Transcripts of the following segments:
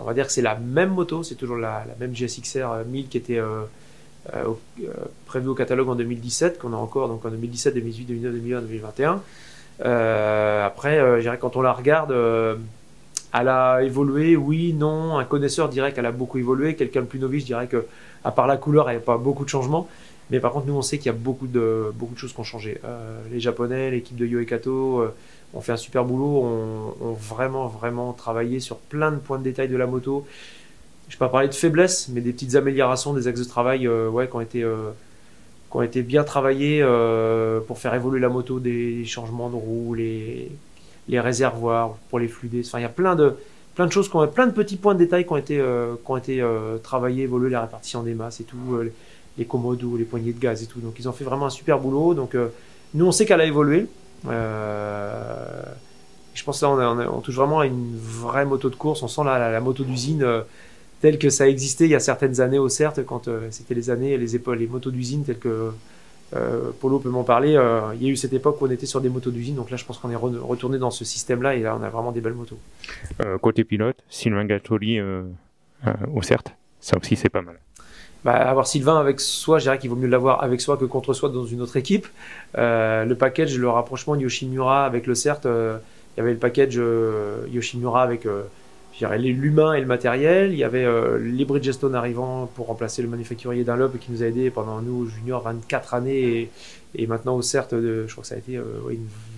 on va dire que c'est la même moto, c'est toujours la même GSX-R 1000 qui était prévue au catalogue en 2017, qu'on a encore donc en 2017, 2018, 2019, 2020, 2021. Après, je dirais quand on la regarde, elle a évolué, oui, non. Un connaisseur dirait qu'elle a beaucoup évolué. Quelqu'un de plus novice dirait que, à part la couleur, il n'y a pas beaucoup de changements. Mais par contre, nous, on sait qu'il y a beaucoup de choses qui ont changé. Les Japonais, l'équipe de Yohei Kato, ont fait un super boulot, ont vraiment travaillé sur plein de points de détail de la moto. Je ne vais pas parler de faiblesses, mais des petites améliorations, des axes de travail ouais, qui ont été bien travaillés pour faire évoluer la moto, des changements de roues, les réservoirs pour les fluider. Enfin, il y a plein de choses, plein de petits points de détail qui ont été travaillés, évolués, la répartition des masses et tout, les commodos, les poignées de gaz et tout. Donc ils ont fait vraiment un super boulot. Donc nous, on sait qu'elle a évolué. Je pense que là, on touche vraiment à une vraie moto de course. On sent la moto d'usine telle que ça existait il y a certaines années au CERT, quand c'était les années, les motos d'usine telles que Polo peut m'en parler. Il y a eu cette époque où on était sur des motos d'usine, donc là je pense qu'on est retourné dans ce système-là et là on a vraiment des belles motos. Côté pilote, Sylvain Gattoli au CERT, ça aussi c'est pas mal. Bah, avoir Sylvain avec soi, je dirais qu'il vaut mieux l'avoir avec soi que contre soi dans une autre équipe. Le package, le rapprochement de Yoshimura avec le CERT, il y avait le package Yoshimura avec l'humain et le matériel. Il y avait les Bridgestone arrivant pour remplacer le manufacturier Dunlop qui nous a aidé pendant nous juniors 24 années et maintenant au CERT je crois que ça a été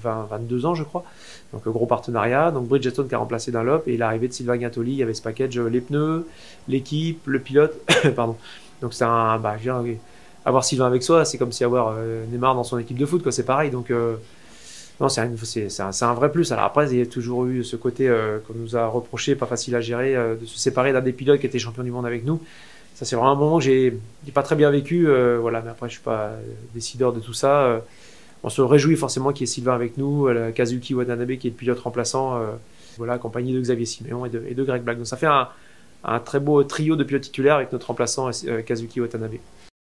22 ans je crois. Donc gros partenariat. Donc Bridgestone qui a remplacé Dunlop et l'arrivée de Sylvain Gattoli, il y avait ce package les pneus, l'équipe, le pilote. Pardon. Donc c'est avoir Sylvain avec soi, c'est comme si avoir Neymar dans son équipe de foot quoi. C'est pareil. Donc non, c'est un vrai plus. Alors après, il y a toujours eu ce côté qu'on nous a reproché, pas facile à gérer, de se séparer d'un des pilotes qui était champion du monde avec nous. Ça, c'est vraiment un moment que j'ai pas très bien vécu. Voilà, mais après, je suis pas décideur de tout ça. On se réjouit forcément qu'il y ait Sylvain avec nous, Kazuki Watanabe qui est le pilote remplaçant, voilà, accompagné de Xavier Siméon et de Greg Black. Donc ça fait un très beau trio de pilotes titulaires avec notre remplaçant Kazuki Watanabe.